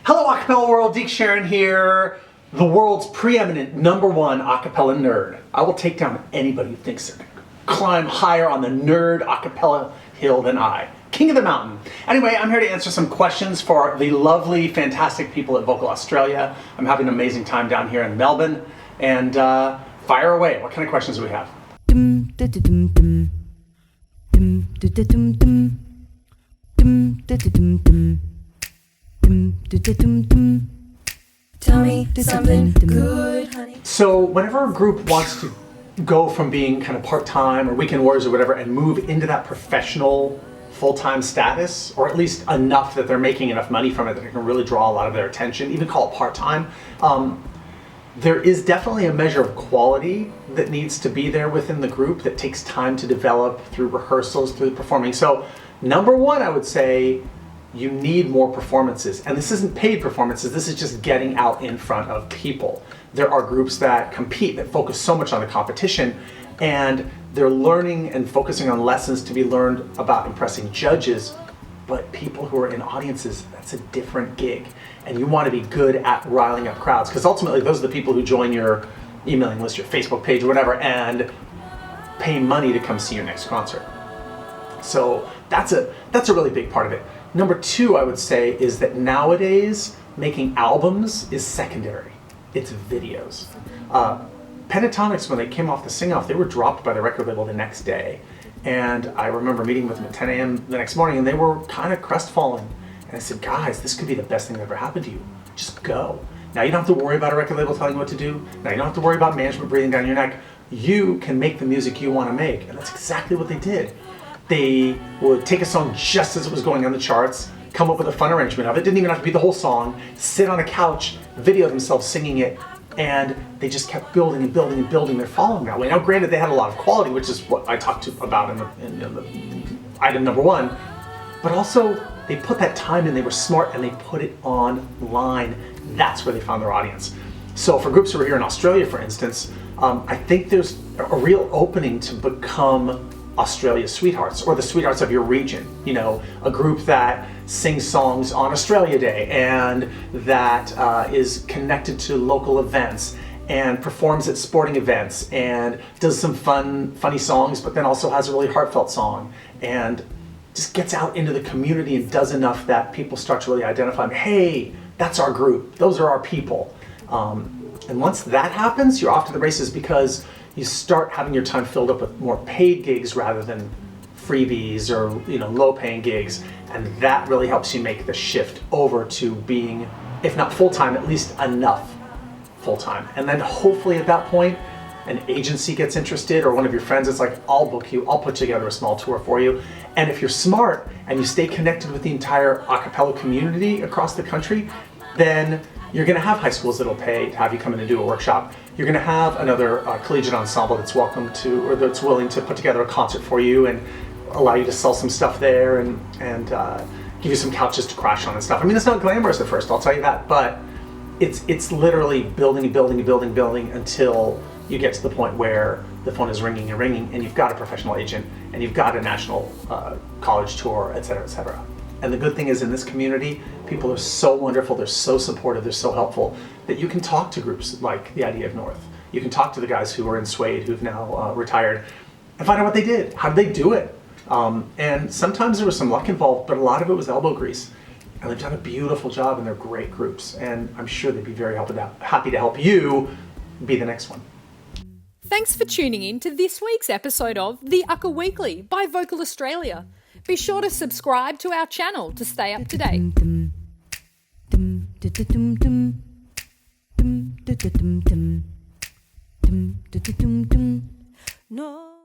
Hello, Acapella World. Deke Sharon here, the world's preeminent #1 acapella nerd. I will take down anybody who thinks they're going to climb higher on the nerd acapella hill than I. King of the mountain. Anyway, I'm here to answer some questions for the lovely, fantastic people at Vocal Australia. I'm having an amazing time down here in Melbourne. And fire away. What kind of questions do we have? Tell me something good, honey. So whenever a group wants to go from being kind of part-time or weekend warriors or whatever and move into that professional full-time status, or at least enough that they're making enough money from it that it can really draw a lot of their attention, even call it part-time, there is definitely a measure of quality that needs to be there within the group that takes time to develop through rehearsals, through performing. So #1, I would say, you need more performances. And this isn't paid performances, this is just getting out in front of people. There are groups that compete, that focus so much on the competition, and they're learning and focusing on lessons to be learned about impressing judges, but people who are in audiences, that's a different gig. And you want to be good at riling up crowds, because ultimately those are the people who join your emailing list, your Facebook page, or whatever, and pay money to come see your next concert. So that's a really big part of it. #2, I would say, is that nowadays making albums is secondary. It's videos. Pentatonics, when they came off the sing-off, they were dropped by the record label the next day. And I remember meeting with them at 10 a.m. the next morning, and they were kind of crestfallen. And I said, guys, this could be the best thing that ever happened to you. Just go. Now you don't have to worry about a record label telling you what to do. Now you don't have to worry about management breathing down your neck. You can make the music you want to make. And that's exactly what they did. They would take a song just as it was going on the charts, come up with a fun arrangement of it. Didn't even have to be the whole song. Sit on a couch, video themselves singing it, and they just kept building and building and building their following that way. Now, granted, they had a lot of quality, which is what I talked about in the item #1, but also they put that time in. They were smart and they put it online. That's where they found their audience. So for groups who are here in Australia, for instance, I think there's a real opening to become Australia's sweethearts, or the sweethearts of your region. You know, a group that sings songs on Australia Day and that is connected to local events and performs at sporting events and does some funny songs, but then also has a really heartfelt song and just gets out into the community and does enough that people start to really identify, hey, that's our group, those are our people. And once that happens, you're off to the races, because you start having your time filled up with more paid gigs rather than freebies or low-paying gigs, and that really helps you make the shift over to being, if not full-time, at least enough full-time. And then hopefully at that point, an agency gets interested, or one of your friends is like, I'll book you, I'll put together a small tour for you. And if you're smart and you stay connected with the entire a cappella community across the country, then you're going to have high schools that'll pay to have you come in and do a workshop. You're going to have another collegiate ensemble that's welcome to, or that's willing to put together a concert for you and allow you to sell some stuff there and give you some couches to crash on and stuff. I mean, it's not glamorous at first, I'll tell you that, but it's literally building and building and building and building until you get to the point where the phone is ringing and ringing and you've got a professional agent and you've got a national college tour, et cetera, et cetera. And the good thing is, in this community, people are so wonderful, they're so supportive, they're so helpful, that you can talk to groups like the Idea of North. You can talk to the guys who are in Suede, who've now retired, and find out what they did. How did they do it? And sometimes there was some luck involved, but a lot of it was elbow grease. And they've done a beautiful job, and they're great groups. And I'm sure they'd be very happy to help you be the next one. Thanks for tuning in to this week's episode of the Aca-Weekly by Vocal Australia. Be sure to subscribe to our channel to stay up to date. No.